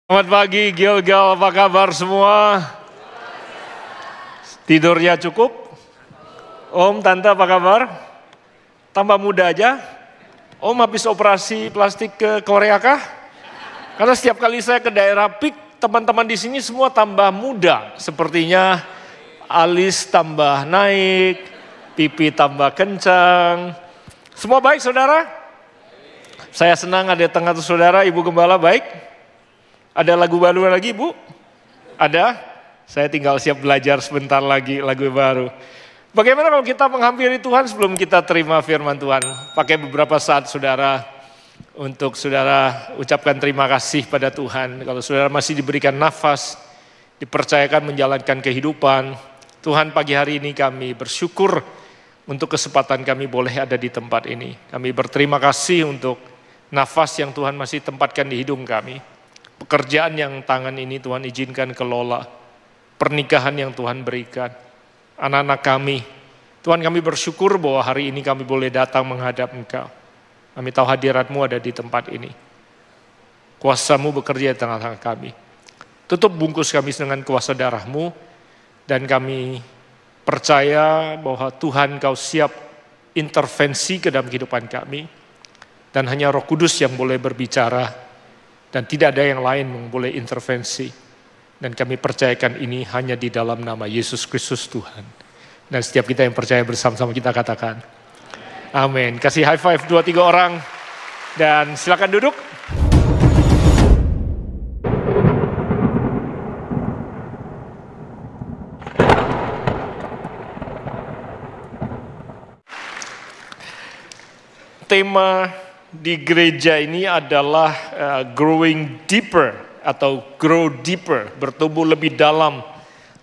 Selamat pagi Gilgal, apa kabar semua? Tidurnya cukup? Om, Tante apa kabar? Tambah muda aja? Om habis operasi plastik ke Korea kah? Karena setiap kali saya ke daerah PIK, teman-teman di sini semua tambah muda. Sepertinya alis tambah naik, pipi tambah kencang. Semua baik saudara? Saya senang ada di tengah saudara, Ibu Gembala baik? Ada lagu baru lagi Bu? Ada? Saya tinggal siap belajar sebentar lagi lagu baru. Bagaimana kalau kita menghampiri Tuhan sebelum kita terima firman Tuhan? Pakai beberapa saat saudara untuk saudara ucapkan terima kasih pada Tuhan. Kalau saudara masih diberikan nafas, dipercayakan menjalankan kehidupan. Tuhan, pagi hari ini kami bersyukur untuk kesempatan kami boleh ada di tempat ini. Kami berterima kasih untuk nafas yang Tuhan masih tempatkan di hidung kami. Pekerjaan yang tangan ini Tuhan izinkan kelola. Pernikahan yang Tuhan berikan. Anak-anak kami. Tuhan, kami bersyukur bahwa hari ini kami boleh datang menghadap Engkau. Kami tahu hadirat-Mu ada di tempat ini. Kuasa-Mu bekerja di tengah-tengah kami. Tutup bungkus kami dengan kuasa darah-Mu. Dan kami percaya bahwa Tuhan Kau siap intervensi ke dalam kehidupan kami. Dan hanya Roh Kudus yang boleh berbicara. Dan tidak ada yang lain yang boleh intervensi. Dan kami percayakan ini hanya di dalam nama Yesus Kristus Tuhan. Dan setiap kita yang percaya bersama-sama kita katakan. Amin. Kasih high five 2-3 orang. Dan silakan duduk. Tema di gereja ini adalah growing deeper atau grow deeper, bertumbuh lebih dalam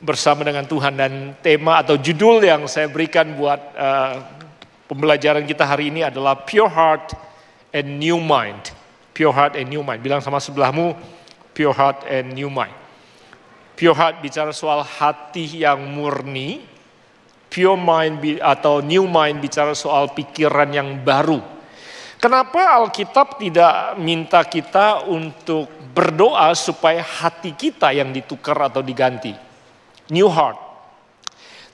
bersama dengan Tuhan. Dan tema atau judul yang saya berikan buat pembelajaran kita hari ini adalah Pure Heart and New Mind. Pure Heart and New Mind. Bilang sama sebelahmu, Pure Heart and New Mind. Pure Heart bicara soal hati yang murni. Pure Mind atau New Mind bicara soal pikiran yang baru. Kenapa Alkitab tidak minta kita untuk berdoa supaya hati kita yang ditukar atau diganti? New heart.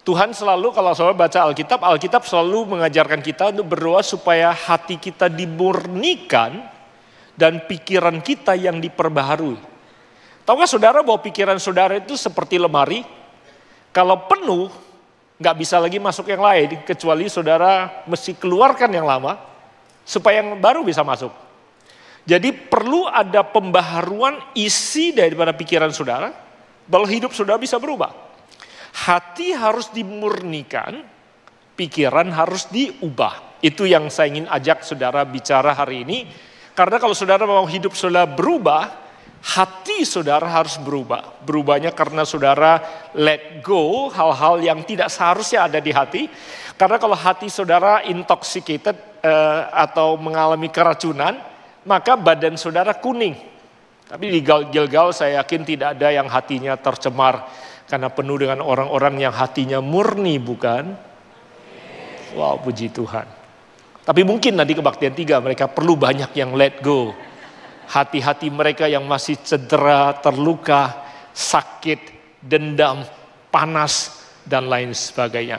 Tuhan selalu kalau saudara baca Alkitab selalu mengajarkan kita untuk berdoa supaya hati kita dimurnikan dan pikiran kita yang diperbaharui. Tahukah saudara bahwa pikiran saudara itu seperti lemari? Kalau penuh, nggak bisa lagi masuk yang lain, kecuali saudara mesti keluarkan yang lama, supaya yang baru bisa masuk. Jadi perlu ada pembaharuan isi daripada pikiran saudara, bahwa hidup saudara bisa berubah. Hati harus dimurnikan, pikiran harus diubah. Itu yang saya ingin ajak saudara bicara hari ini. Karena kalau saudara mau hidup saudara berubah, hati saudara harus berubah. Berubahnya karena saudara let go hal-hal yang tidak seharusnya ada di hati. Karena kalau hati saudara intoxicated atau mengalami keracunan, maka badan saudara kuning. Tapi di Gilgal saya yakin tidak ada yang hatinya tercemar karena penuh dengan orang-orang yang hatinya murni, bukan? Wow, puji Tuhan. Tapi mungkin nanti kebaktian 3 mereka perlu banyak yang let go. Hati-hati mereka yang masih cedera, terluka, sakit, dendam, panas, dan lain sebagainya.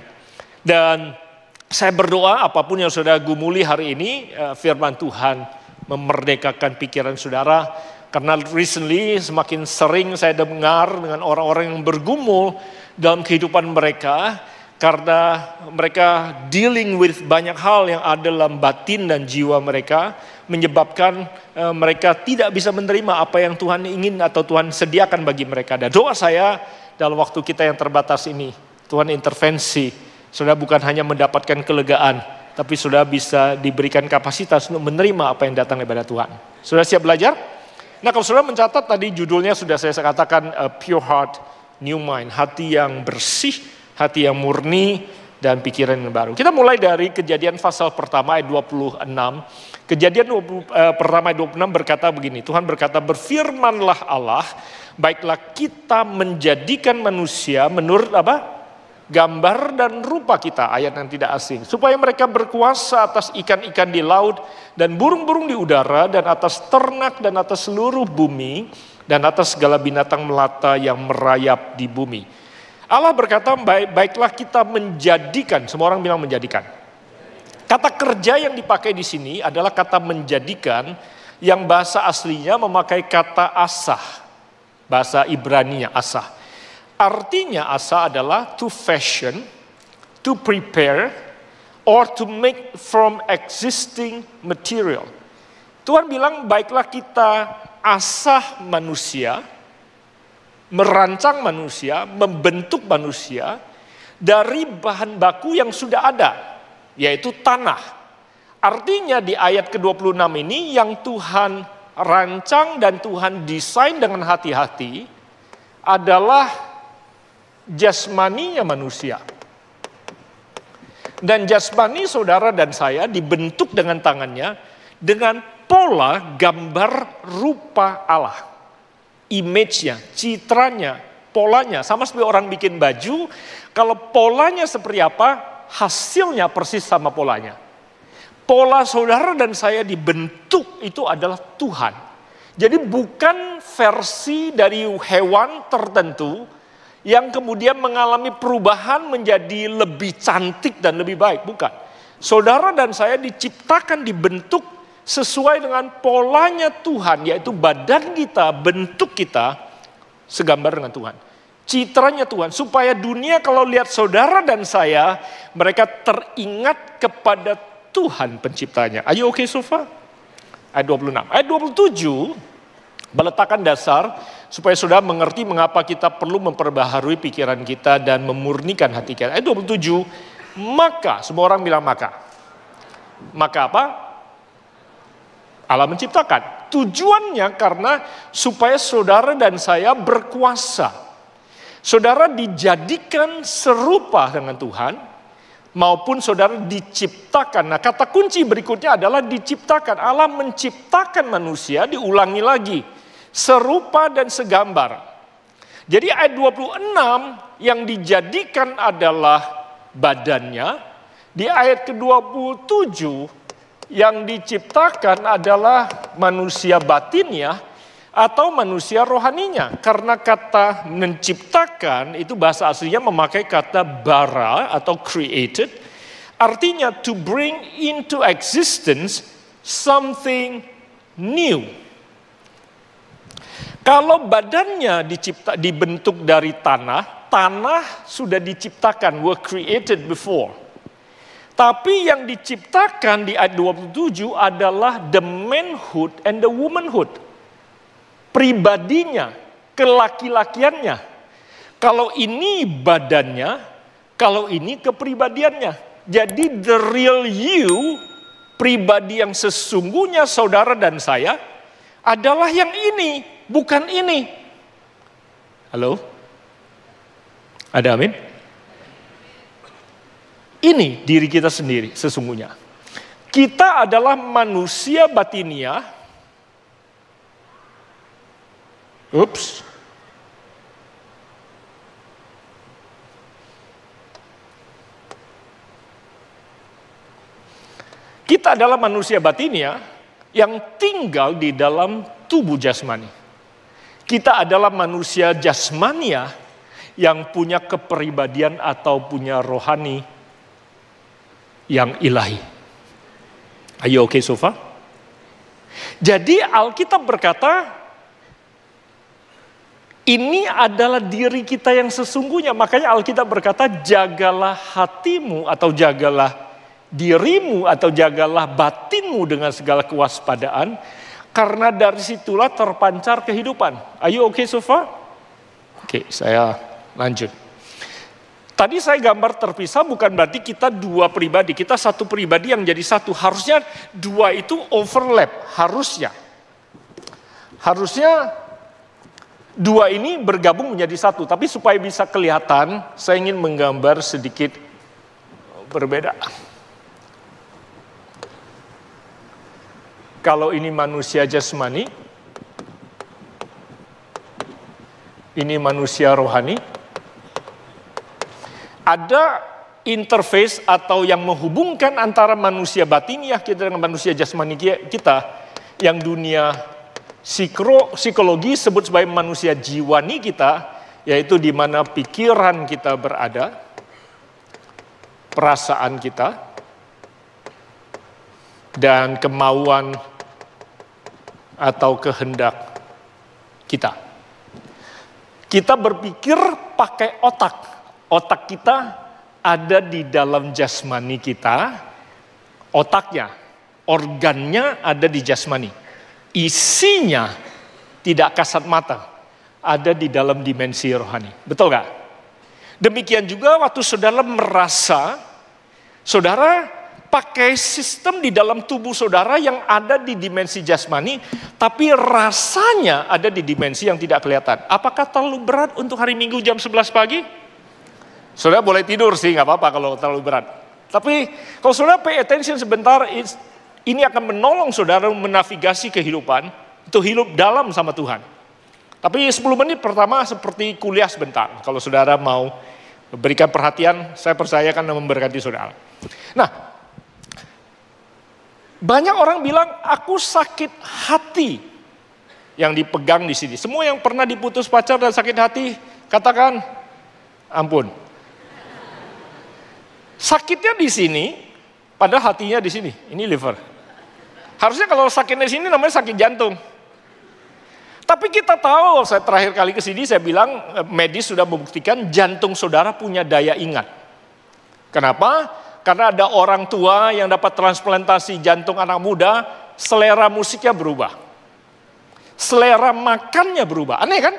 Dan saya berdoa apapun yang saudara gumuli hari ini, firman Tuhan memerdekakan pikiran saudara. Karena recently semakin sering saya dengar dengan orang-orang yang bergumul dalam kehidupan mereka. Karena mereka dealing with banyak hal yang ada dalam batin dan jiwa mereka. Menyebabkan mereka tidak bisa menerima apa yang Tuhan ingin atau Tuhan sediakan bagi mereka. Dan doa saya dalam waktu kita yang terbatas ini, Tuhan intervensi. Saudara bukan hanya mendapatkan kelegaan, tapi saudara bisa diberikan kapasitas untuk menerima apa yang datang daripada Tuhan. Saudara siap belajar? Nah, kalau saudara mencatat tadi judulnya sudah saya katakan Pure Heart, New Mind. Hati yang bersih, hati yang murni, dan pikiran yang baru. Kita mulai dari Kejadian pasal pertama ayat 26. Kejadian pertama ayat 26 berkata begini, Tuhan berkata, berfirmanlah Allah, baiklah kita menjadikan manusia menurut apa? Gambar dan rupa kita, ayat yang tidak asing. Supaya mereka berkuasa atas ikan-ikan di laut dan burung-burung di udara dan atas ternak dan atas seluruh bumi dan atas segala binatang melata yang merayap di bumi. Allah berkata, baiklah kita menjadikan, semua orang bilang menjadikan. Kata kerja yang dipakai di sini adalah kata menjadikan, yang bahasa aslinya memakai kata asah. Bahasa Ibraninya asah. Artinya asah adalah to fashion, to prepare, or to make from existing material. Tuhan bilang, baiklah kita asah manusia, merancang manusia, membentuk manusia dari bahan baku yang sudah ada, yaitu tanah. Artinya di ayat ke-26 ini yang Tuhan rancang dan Tuhan desain dengan hati-hati adalah jasmaninya manusia. Dan jasmani saudara dan saya dibentuk dengan tangannya dengan pola gambar rupa Allah. Image-nya, citranya, polanya. Sama seperti orang bikin baju, kalau polanya seperti apa, hasilnya persis sama polanya. Pola saudara dan saya dibentuk itu adalah Tuhan. Jadi bukan versi dari hewan tertentu yang kemudian mengalami perubahan menjadi lebih cantik dan lebih baik. Bukan. Saudara dan saya diciptakan, dibentuk sesuai dengan polanya Tuhan, yaitu badan kita, bentuk kita segambar dengan Tuhan. Citranya Tuhan, supaya dunia kalau lihat saudara dan saya, mereka teringat kepada Tuhan penciptanya. Are you okay so far? Ayat 26. Ayat 27 meletakkan dasar supaya saudara mengerti mengapa kita perlu memperbaharui pikiran kita dan memurnikan hati kita. Ayat 27, maka, semua orang bilang maka. Maka apa? Allah menciptakan. Tujuannya karena supaya saudara dan saya berkuasa. Saudara dijadikan serupa dengan Tuhan, maupun saudara diciptakan. Nah, kata kunci berikutnya adalah diciptakan. Allah menciptakan manusia, diulangi lagi, serupa dan segambar. Jadi ayat 26 yang dijadikan adalah badannya. Di ayat ke-27 yang diciptakan adalah manusia batinnya atau manusia rohaninya. Karena kata menciptakan itu bahasa aslinya memakai kata bara atau created. Artinya to bring into existence something new. Kalau badannya dibentuk dari tanah, tanah sudah diciptakan, were created before. Tapi yang diciptakan di ayat 27 adalah the manhood and the womanhood. Pribadinya, kelaki-lakiannya. Kalau ini badannya, kalau ini kepribadiannya. Jadi the real you, pribadi yang sesungguhnya saudara dan saya, adalah yang ini, bukan ini. Halo? Ada amin? Ini diri kita sendiri sesungguhnya. Kita adalah manusia batinia. Ups. Kita adalah manusia batinia yang tinggal di dalam tubuh jasmani. Kita adalah manusia jasmania yang punya kepribadian atau punya rohani yang ilahi. Are you okay so far? Jadi Alkitab berkata, ini adalah diri kita yang sesungguhnya. Makanya Alkitab berkata, jagalah hatimu atau jagalah dirimu atau jagalah batinmu dengan segala kewaspadaan. Karena dari situlah terpancar kehidupan. Are you okay so far? Oke, saya lanjut. Tadi saya gambar terpisah bukan berarti kita dua pribadi. Kita satu pribadi yang jadi satu. Harusnya dua itu overlap. Harusnya dua ini bergabung menjadi satu. Tapi supaya bisa kelihatan, saya ingin menggambar sedikit berbeda. Kalau ini manusia jasmani, ini manusia rohani. Ada interface atau yang menghubungkan antara manusia batiniah kita dengan manusia jasmani kita yang dunia Psikologi sebut sebagai manusia jiwani kita, yaitu di mana pikiran kita berada, perasaan kita, dan kemauan atau kehendak kita. Kita berpikir pakai otak. Otak kita ada di dalam jasmani kita, otaknya, organnya ada di jasmani. Isinya tidak kasat mata, ada di dalam dimensi rohani. Betul gak? Demikian juga waktu saudara merasa, saudara pakai sistem di dalam tubuh saudara yang ada di dimensi jasmani, tapi rasanya ada di dimensi yang tidak kelihatan. Apakah terlalu berat untuk hari Minggu jam 11 pagi? Saudara boleh tidur sih, gak apa-apa kalau terlalu berat. Tapi kalau saudara pay attention sebentar, ini akan menolong saudara menavigasi kehidupan, itu hidup dalam sama Tuhan. Tapi 10 menit pertama seperti kuliah sebentar. Kalau saudara mau berikan perhatian, saya percaya akan memberkati saudara. Nah, banyak orang bilang, aku sakit hati yang dipegang di sini. Semua yang pernah diputus pacar dan sakit hati, katakan, ampun. Sakitnya di sini, padahal hatinya di sini. Ini liver. Harusnya kalau sakitnya di sini namanya sakit jantung. Tapi kita tahu, saya terakhir kali ke sini saya bilang, medis sudah membuktikan jantung saudara punya daya ingat. Kenapa? Karena ada orang tua yang dapat transplantasi jantung anak muda, selera musiknya berubah. Selera makannya berubah. Aneh kan?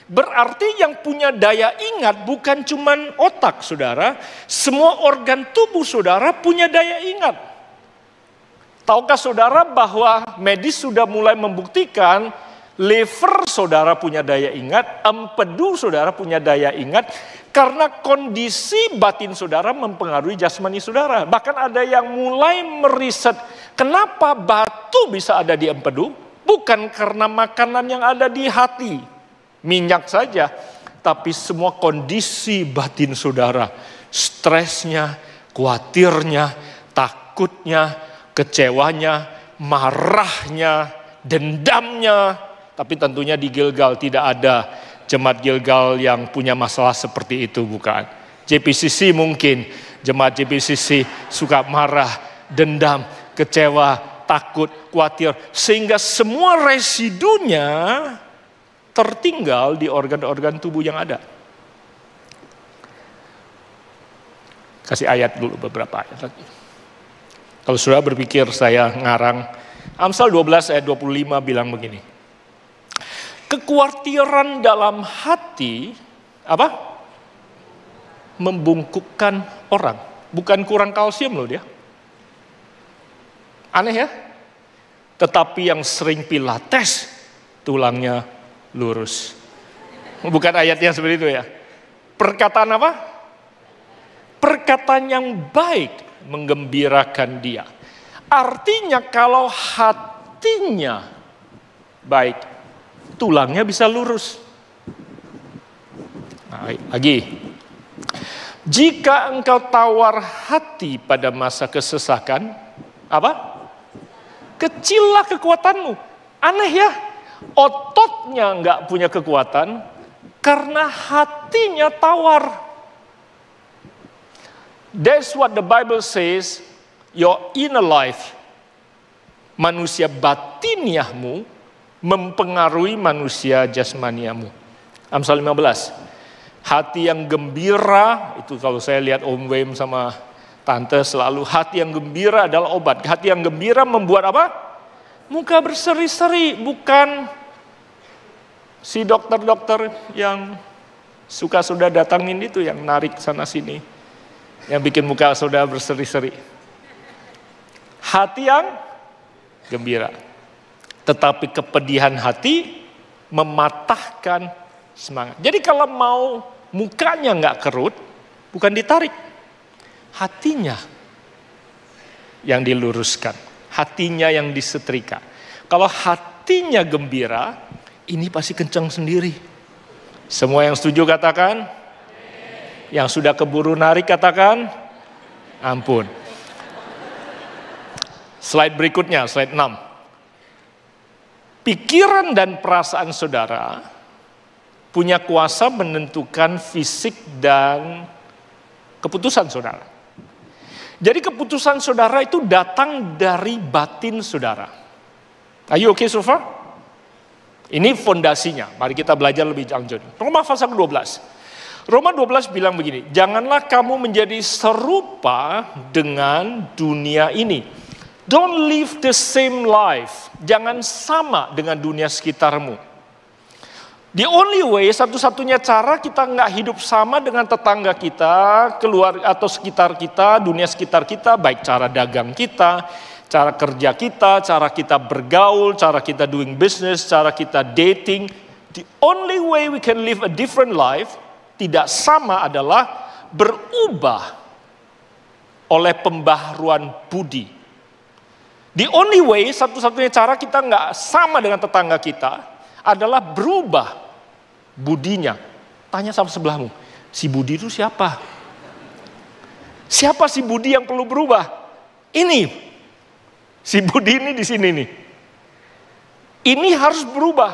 Berarti yang punya daya ingat bukan cuman otak saudara, semua organ tubuh saudara punya daya ingat. Tahukah saudara bahwa medis sudah mulai membuktikan liver saudara punya daya ingat, empedu saudara punya daya ingat, karena kondisi batin saudara mempengaruhi jasmani saudara. Bahkan ada yang mulai meriset, kenapa batu bisa ada di empedu? Bukan karena makanan yang ada di hati, minyak saja. Tapi semua kondisi batin saudara, stresnya, khawatirnya, takutnya, kecewanya, marahnya, dendamnya. Tapi tentunya di Gilgal tidak ada jemaat Gilgal yang punya masalah seperti itu, bukan. JPCC mungkin, jemaat JPCC suka marah, dendam, kecewa, takut, khawatir. Sehingga semua residunya tertinggal di organ-organ tubuh yang ada. Kasih ayat dulu, beberapa ayat lagi. Kalau sudah berpikir saya ngarang, Amsal 12 ayat 25 bilang begini. Kekhawatiran dalam hati, apa? Membungkukkan orang. Bukan kurang kalsium loh dia. Aneh ya? Tetapi yang sering pilates, tulangnya lurus. Bukan ayatnya seperti itu ya. Perkataan apa? Perkataan yang baik menggembirakan dia. Artinya kalau hatinya baik, tulangnya bisa lurus. Nah, lagi. Jika engkau tawar hati pada masa kesesakan, apa? Kecillah kekuatanmu. Aneh ya? Ototnya nggak punya kekuatan karena hatinya tawar. That's what the Bible says, your inner life, manusia batiniahmu mempengaruhi manusia jasmaniamu. Amsal 15. Hati yang gembira, itu kalau saya lihat Om Wem sama Tante selalu, hati yang gembira adalah obat. Hati yang gembira membuat apa? Muka berseri-seri, bukan si dokter-dokter yang suka sudah datangin itu, yang narik sana sini, yang bikin muka saudara berseri-seri. Hati yang gembira. Tetapi kepedihan hati mematahkan semangat. Jadi kalau mau mukanya nggak kerut, bukan ditarik. Hatinya yang diluruskan. Hatinya yang disetrika. Kalau hatinya gembira, ini pasti kencang sendiri. Semua yang setuju katakan. Yang sudah keburu narik katakan. Ampun. Slide berikutnya, slide 6. Pikiran dan perasaan saudara punya kuasa menentukan fisik dan keputusan saudara. Jadi keputusan saudara itu datang dari batin saudara. Are you okay so far? Ini fondasinya. Mari kita belajar lebih lanjut. Roma pasal 12. Roma 12 bilang begini, janganlah kamu menjadi serupa dengan dunia ini. Don't live the same life. Jangan sama dengan dunia sekitarmu. The only way, satu-satunya cara kita nggak hidup sama dengan tetangga kita, keluarga atau sekitar kita, dunia sekitar kita, baik cara dagang kita, cara kerja kita, cara kita bergaul, cara kita doing business, cara kita dating. The only way we can live a different life, tidak sama adalah berubah oleh pembaharuan budi. The only way, satu-satunya cara kita nggak sama dengan tetangga kita adalah berubah budinya. Tanya sama sebelahmu, si Budi itu siapa? Siapa si Budi yang perlu berubah? Ini, si Budi ini di sini nih. Ini harus berubah.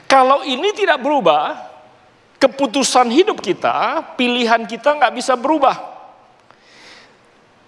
Kalau ini tidak berubah, keputusan hidup kita, pilihan kita nggak bisa berubah.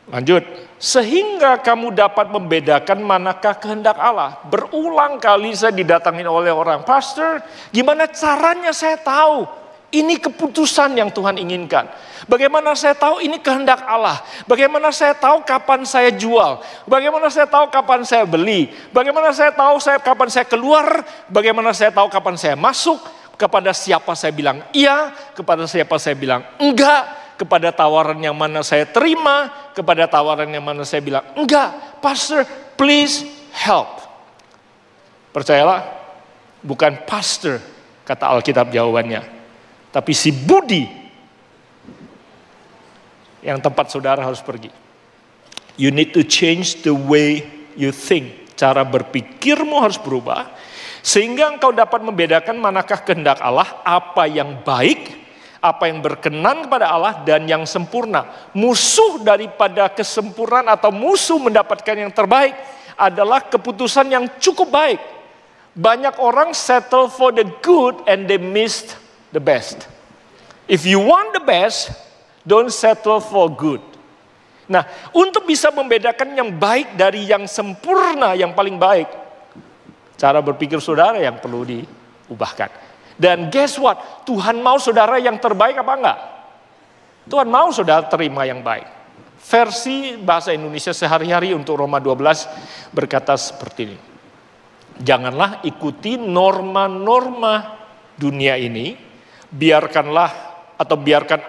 Lanjut, sehingga kamu dapat membedakan manakah kehendak Allah. Berulang kali saya didatangin oleh orang, Pastor, gimana caranya saya tahu ini keputusan yang Tuhan inginkan? Bagaimana saya tahu ini kehendak Allah? Bagaimana saya tahu kapan saya jual? Bagaimana saya tahu kapan saya beli? Bagaimana saya tahu kapan saya keluar? Bagaimana saya tahu kapan saya masuk? Kepada siapa saya bilang iya? Kepada siapa saya bilang enggak? Kepada tawaran yang mana saya terima, kepada tawaran yang mana saya bilang, enggak, Pastor, please help. Percayalah, bukan pastor, kata Alkitab jawabannya. Tapi si Budi, yang tempat saudara harus pergi. You need to change the way you think. Cara berpikirmu harus berubah, sehingga engkau dapat membedakan manakah kehendak Allah, apa yang baik, apa yang berkenan kepada Allah dan yang sempurna. Musuh daripada kesempurnaan atau musuh mendapatkan yang terbaik adalah keputusan yang cukup baik. Banyak orang settle for the good and they missed the best. If you want the best, don't settle for good. Nah, untuk bisa membedakan yang baik dari yang sempurna, yang paling baik, cara berpikir saudara yang perlu diubahkan. Dan guess what? Tuhan mau saudara yang terbaik apa enggak? Tuhan mau saudara terima yang baik. Versi bahasa Indonesia sehari-hari untuk Roma 12 berkata seperti ini. Janganlah ikuti norma-norma dunia ini. Biarkan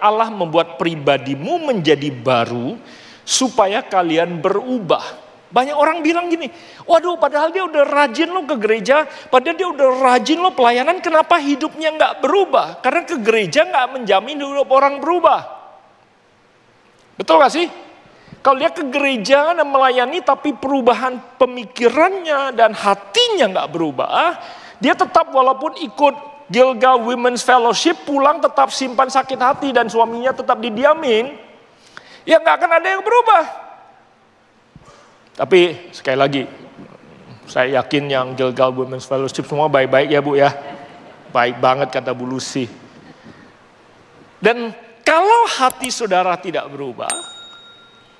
Allah membuat pribadimu menjadi baru supaya kalian berubah. Banyak orang bilang gini, waduh padahal dia udah rajin lo ke gereja, padahal dia udah rajin lo pelayanan, kenapa hidupnya nggak berubah? Karena ke gereja nggak menjamin hidup orang berubah. Betul gak sih? Kalau dia ke gereja dan melayani tapi perubahan pemikirannya dan hatinya nggak berubah, dia tetap walaupun ikut Gilgal Women's Fellowship, pulang tetap simpan sakit hati dan suaminya tetap didiamin, ya nggak akan ada yang berubah. Tapi sekali lagi, saya yakin yang Gilgal Women's Fellowship semua baik-baik ya Bu ya. Baik banget kata Bu Lucy. Dan kalau hati saudara tidak berubah,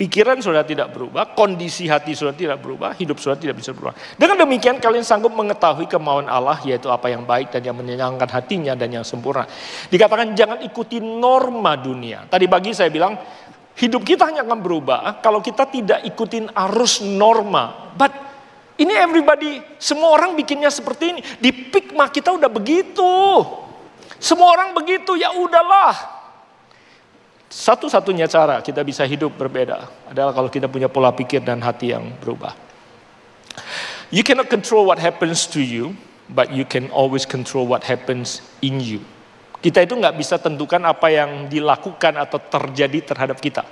pikiran saudara tidak berubah, kondisi hati saudara tidak berubah, hidup saudara tidak bisa berubah. Dengan demikian kalian sanggup mengetahui kemauan Allah, yaitu apa yang baik dan yang menyenangkan hatinya dan yang sempurna. Dikatakan jangan ikuti norma dunia. Tadi pagi saya bilang, hidup kita hanya akan berubah kalau kita tidak ikutin arus norma. But ini everybody, semua orang bikinnya seperti ini. Di Pikma kita udah begitu. Semua orang begitu, ya udahlah. Satu-satunya cara kita bisa hidup berbeda adalah kalau kita punya pola pikir dan hati yang berubah. You cannot control what happens to you, but you can always control what happens in you. Kita itu nggak bisa tentukan apa yang dilakukan atau terjadi terhadap kita.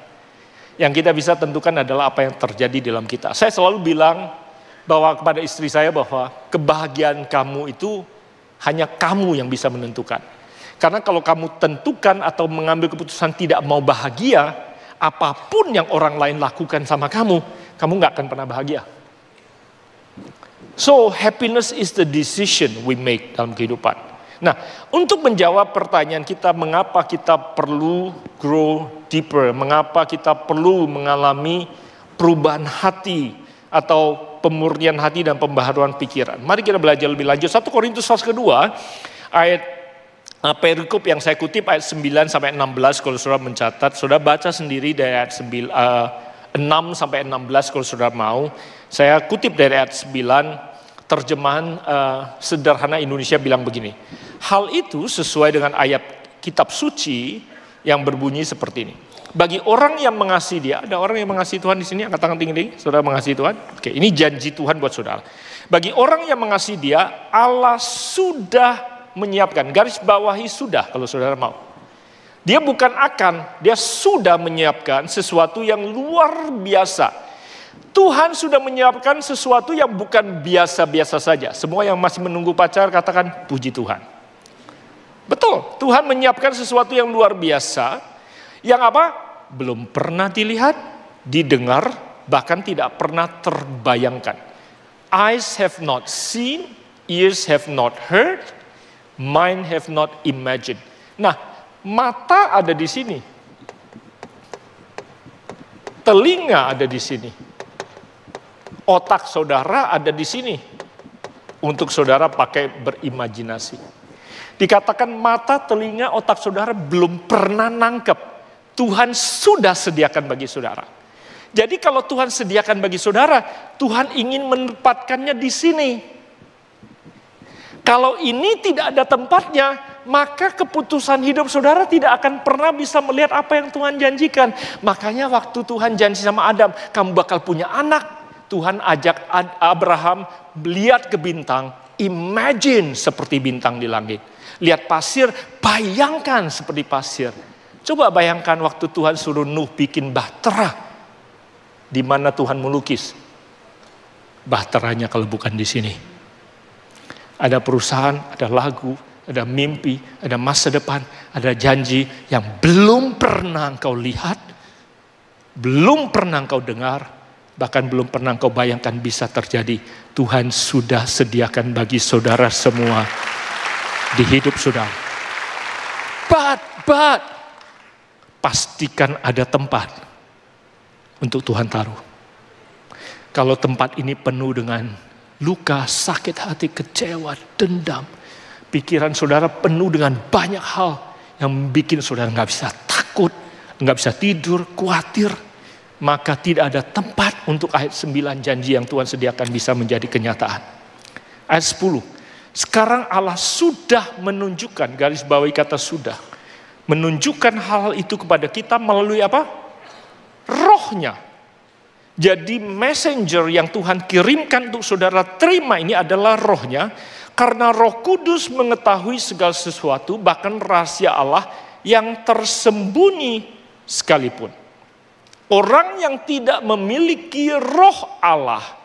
Yang kita bisa tentukan adalah apa yang terjadi dalam kita. Saya selalu bilang bahwa kepada istri saya bahwa kebahagiaan kamu itu hanya kamu yang bisa menentukan. Karena kalau kamu tentukan atau mengambil keputusan tidak mau bahagia, apapun yang orang lain lakukan sama kamu nggak akan pernah bahagia. So, happiness is the decision we make dalam kehidupan. Nah, untuk menjawab pertanyaan kita, mengapa kita perlu grow deeper, mengapa kita perlu mengalami perubahan hati atau pemurnian hati dan pembaharuan pikiran. Mari kita belajar lebih lanjut. 1 Korintus pasal kedua, ayat perikop yang saya kutip ayat 9 sampai 16 kalau saudara mencatat. Saudara baca sendiri dari ayat 6 sampai 16 kalau saudara mau. Saya kutip dari ayat 9. Terjemahan sederhana Indonesia bilang begini. Hal itu sesuai dengan ayat kitab suci yang berbunyi seperti ini. Bagi orang yang mengasihi dia, ada orang yang mengasihi Tuhan di sini, angkat tangan tinggi, saudara mengasihi Tuhan. Oke, ini janji Tuhan buat saudara. Bagi orang yang mengasihi dia, Allah sudah menyiapkan, garis bawahi sudah kalau saudara mau. Dia bukan akan, dia sudah menyiapkan sesuatu yang luar biasa. Tuhan sudah menyiapkan sesuatu yang bukan biasa-biasa saja. Semua yang masih menunggu pacar katakan puji Tuhan. Betul, Tuhan menyiapkan sesuatu yang luar biasa. Yang apa? Belum pernah dilihat, didengar, bahkan tidak pernah terbayangkan. Eyes have not seen, ears have not heard, mind have not imagined. Nah, mata ada di sini. Telinga ada di sini. Otak saudara ada di sini untuk saudara pakai berimajinasi. Dikatakan mata, telinga, otak saudara belum pernah nangkep. Tuhan sudah sediakan bagi saudara. Jadi kalau Tuhan sediakan bagi saudara, Tuhan ingin menempatkannya di sini. Kalau ini tidak ada tempatnya, maka keputusan hidup saudara tidak akan pernah bisa melihat apa yang Tuhan janjikan. Makanya waktu Tuhan janji sama Adam, kamu bakal punya anak. Tuhan ajak Abraham lihat ke bintang, imagine seperti bintang di langit. Lihat pasir, bayangkan seperti pasir. Coba bayangkan waktu Tuhan suruh Nuh bikin bahtera. Di mana Tuhan melukis? Bahteranya kalau bukan di sini. Ada perusahaan, ada lagu, ada mimpi, ada masa depan, ada janji yang belum pernah engkau lihat, belum pernah engkau dengar, bahkan belum pernah engkau bayangkan bisa terjadi. Tuhan sudah sediakan bagi saudara semua di hidup saudara. But, pastikan ada tempat untuk Tuhan taruh. Kalau tempat ini penuh dengan luka, sakit hati, kecewa, dendam, pikiran saudara penuh dengan banyak hal yang bikin saudara nggak bisa takut, nggak bisa tidur, khawatir, maka tidak ada tempat untuk ayat 9 janji yang Tuhan sediakan bisa menjadi kenyataan. Ayat 10. Sekarang Allah sudah menunjukkan, garis bawahi kata sudah, menunjukkan hal itu kepada kita melalui apa? Rohnya. Jadi messenger yang Tuhan kirimkan untuk saudara terima ini adalah rohnya. Karena Roh Kudus mengetahui segala sesuatu, bahkan rahasia Allah yang tersembunyi sekalipun. Orang yang tidak memiliki roh Allah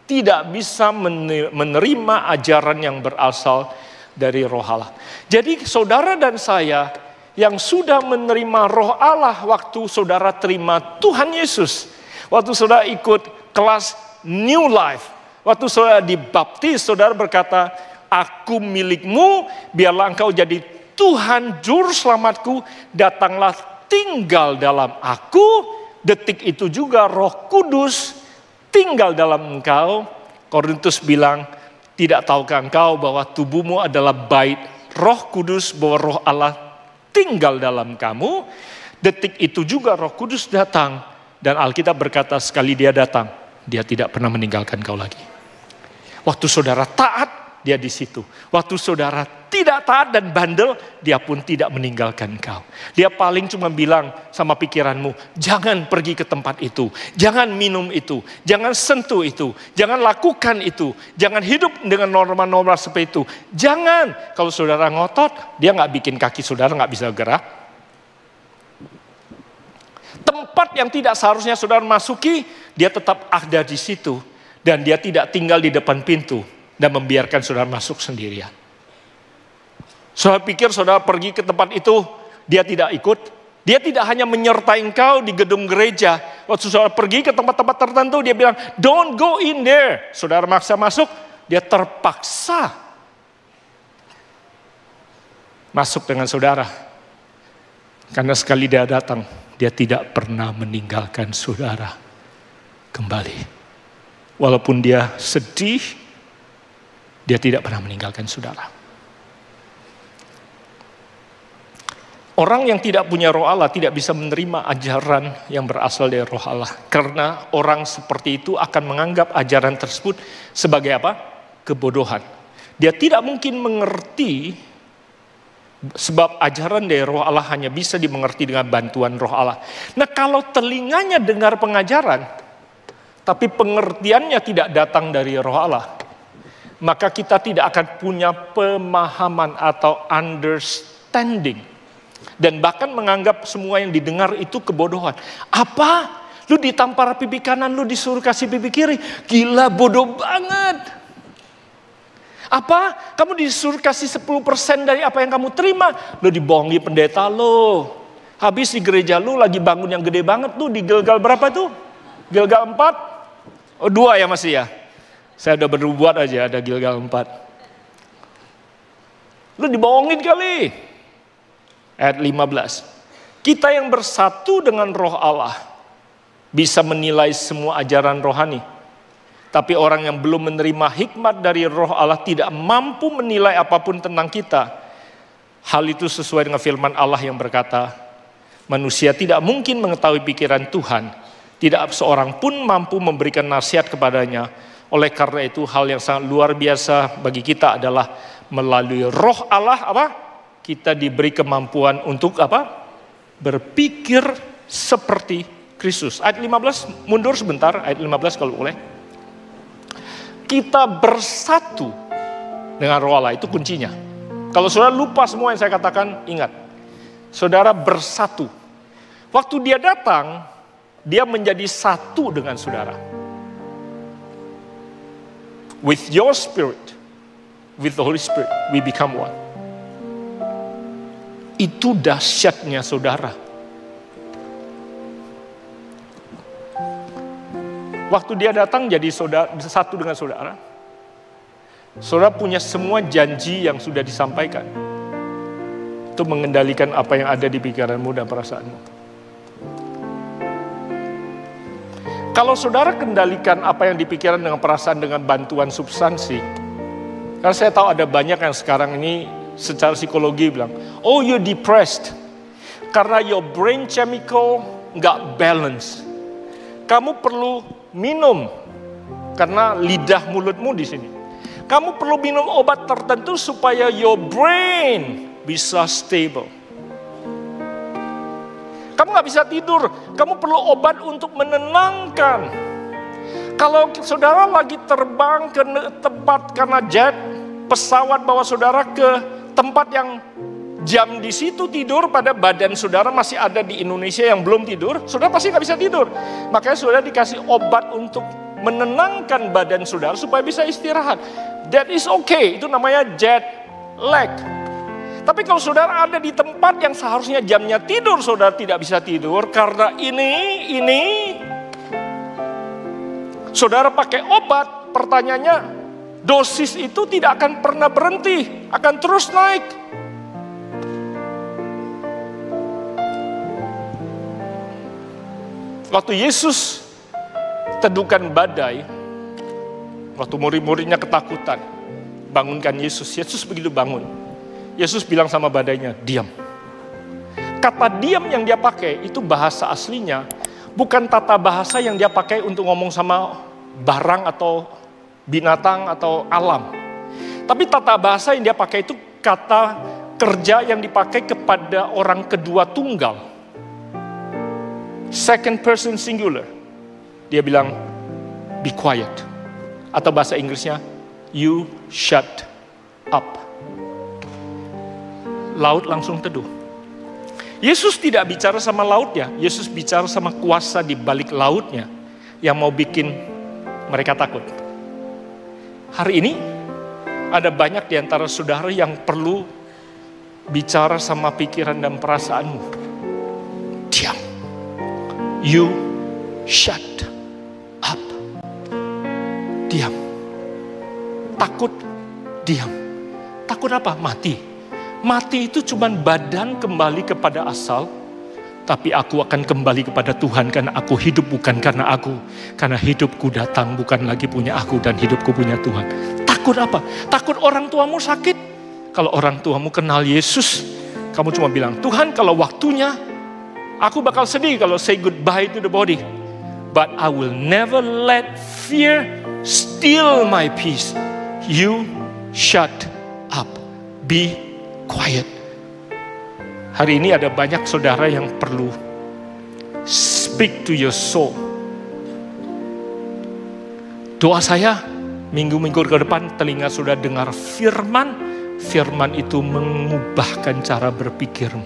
tidak bisa menerima ajaran yang berasal dari roh Allah. Jadi saudara dan saya yang sudah menerima roh Allah waktu saudara terima Tuhan Yesus, waktu saudara ikut kelas New Life, waktu saudara dibaptis, saudara berkata, aku milikmu, biarlah engkau jadi Tuhan Juru Selamatku, datanglah tinggal dalam aku. Detik itu juga Roh Kudus tinggal dalam engkau. Korintus bilang, tidak tahukah engkau bahwa tubuhmu adalah bait Roh Kudus, bahwa Roh Allah tinggal dalam kamu. Detik itu juga Roh Kudus datang, dan Alkitab berkata sekali dia datang, dia tidak pernah meninggalkan kau lagi. Waktu saudara taat, dia di situ. Waktu saudara tidak taat dan bandel, dia pun tidak meninggalkan kau. Dia paling cuma bilang sama pikiranmu, jangan pergi ke tempat itu, jangan minum itu, jangan sentuh itu, jangan lakukan itu, jangan hidup dengan norma-norma seperti itu. Jangan, kalau saudara ngotot, dia nggak bikin kaki saudara nggak bisa gerak. Tempat yang tidak seharusnya saudara masuki, dia tetap ada di situ. Dan dia tidak tinggal di depan pintu dan membiarkan saudara masuk sendirian. Saudara pikir saudara pergi ke tempat itu, dia tidak ikut. Dia tidak hanya menyertai engkau di gedung gereja, Waktu saudara pergi ke tempat-tempat tertentu, dia bilang, don't go in there. Saudara maksa masuk, dia terpaksa masuk dengan saudara. Karena sekali dia datang, dia tidak pernah meninggalkan saudara kembali. Walaupun dia sedih, dia tidak pernah meninggalkan saudara. Orang yang tidak punya roh Allah tidak bisa menerima ajaran yang berasal dari roh Allah. Karena orang seperti itu akan menganggap ajaran tersebut sebagai apa? Kebodohan. Dia tidak mungkin mengerti, sebab ajaran dari roh Allah hanya bisa dimengerti dengan bantuan roh Allah. Nah, kalau telinganya dengar pengajaran, tapi pengertiannya tidak datang dari roh Allah, maka kita tidak akan punya pemahaman atau understanding. Dan bahkan menganggap semua yang didengar itu kebodohan. Apa? Lu ditampar pipi kanan, lu disuruh kasih pipi kiri. Gila, bodoh banget. Apa? Kamu disuruh kasih 10% dari apa yang kamu terima. Lu dibohongi pendeta lu. Habis di gereja lu lagi bangun yang gede banget tuh. Di Gilgal berapa tuh? Gilgal 4? Oh 2 ya masih ya? Saya udah berbuat aja ada Gilgal 4. Lu dibohongin kali. Ayat 15. Kita yang bersatu dengan roh Allah bisa menilai semua ajaran rohani. Tapi orang yang belum menerima hikmat dari roh Allah tidak mampu menilai apapun tentang kita. Hal itu sesuai dengan firman Allah yang berkata, manusia tidak mungkin mengetahui pikiran Tuhan. Tidak seorang pun mampu memberikan nasihat kepadanya. Oleh karena itu hal yang sangat luar biasa bagi kita adalah melalui roh Allah apa? Kita diberi kemampuan untuk apa? Berpikir seperti Kristus. Ayat 15, mundur sebentar, ayat 15 kalau boleh. Kita bersatu dengan roh Allah, itu kuncinya. Kalau saudara lupa semua yang saya katakan, ingat. Saudara bersatu. Waktu dia datang, dia menjadi satu dengan saudara. With your spirit, with the Holy Spirit, we become one. Itu dahsyatnya saudara. Waktu dia datang jadi saudara, satu dengan saudara. Saudara punya semua janji yang sudah disampaikan. Itu mengendalikan apa yang ada di pikiranmu dan perasaanmu. Kalau saudara kendalikan apa yang dipikiran dengan perasaan dengan bantuan substansi. Karena saya tahu ada banyak yang sekarang ini secara psikologi bilang, oh you're depressed. Karena your brain chemical nggak balance. Kamu perlu minum, karena lidah mulutmu di sini. Kamu perlu minum obat tertentu supaya your brain bisa stable. Kamu nggak bisa tidur, kamu perlu obat untuk menenangkan. Kalau saudara lagi terbang ke tempat karena jet, pesawat bawa saudara ke tempat yang jam di situ tidur, pada badan saudara masih ada di Indonesia yang belum tidur, saudara pasti nggak bisa tidur. Makanya saudara dikasih obat untuk menenangkan badan saudara supaya bisa istirahat. That is okay, itu namanya jet lag. Tapi kalau saudara ada di tempat yang seharusnya jamnya tidur, saudara tidak bisa tidur karena ini, saudara pakai obat, pertanyaannya, dosis itu tidak akan pernah berhenti, akan terus naik. Waktu Yesus teduhkan badai, waktu murid-muridnya ketakutan, bangunkan Yesus. Yesus begitu bangun, Yesus bilang sama badainya, diam. Kata diam yang dia pakai itu bahasa aslinya, bukan tata bahasa yang dia pakai untuk ngomong sama barang atau binatang atau alam. Tapi tata bahasa yang dia pakai itu kata kerja yang dipakai kepada orang kedua tunggal. Second person singular. Dia bilang, be quiet. Atau bahasa Inggrisnya, you shut up. Laut langsung teduh. Yesus tidak bicara sama lautnya, Yesus bicara sama kuasa di balik lautnya yang mau bikin mereka takut. Hari ini ada banyak di antara saudara yang perlu bicara sama pikiran dan perasaanmu. Diam. You shut up. Diam. Takut, diam. Takut apa? Mati. Mati itu cuman badan kembali kepada asal, tapi aku akan kembali kepada Tuhan karena aku hidup bukan karena aku. Karena hidupku datang bukan lagi punya aku dan hidupku punya Tuhan. Takut apa? Takut orang tuamu sakit? Kalau orang tuamu kenal Yesus, kamu cuma bilang, Tuhan kalau waktunya, aku bakal sedih kalau say goodbye to the body. But I will never let fear steal my peace. You shut up. Be quiet. Hari ini ada banyak saudara yang perlu speak to your soul. Doa saya, minggu-minggu ke depan telinga sudah dengar firman. Firman itu mengubahkan cara berpikirmu.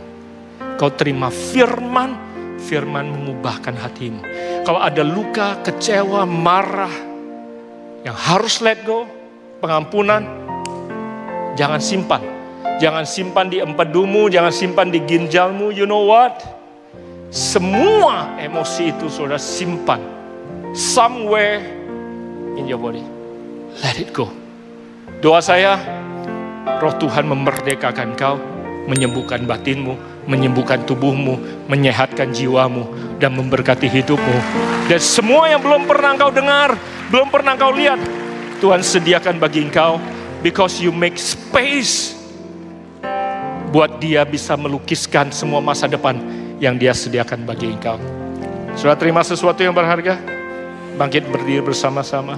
Kau terima firman, firman mengubahkan hatimu. Kalau ada luka, kecewa, marah, yang harus let go, pengampunan, jangan simpan. Jangan simpan di empedumu, jangan simpan di ginjalmu. You know what? Semua emosi itu sudah simpan somewhere in your body. Let it go. Doa saya, Roh Tuhan memerdekakan kau, menyembuhkan batinmu, menyembuhkan tubuhmu, menyehatkan jiwamu, dan memberkati hidupmu. Dan semua yang belum pernah kau dengar, belum pernah kau lihat, Tuhan sediakan bagi engkau, because you make space buat dia bisa melukiskan semua masa depan yang dia sediakan bagi engkau. Sudah terima sesuatu yang berharga? Bangkit berdiri bersama-sama.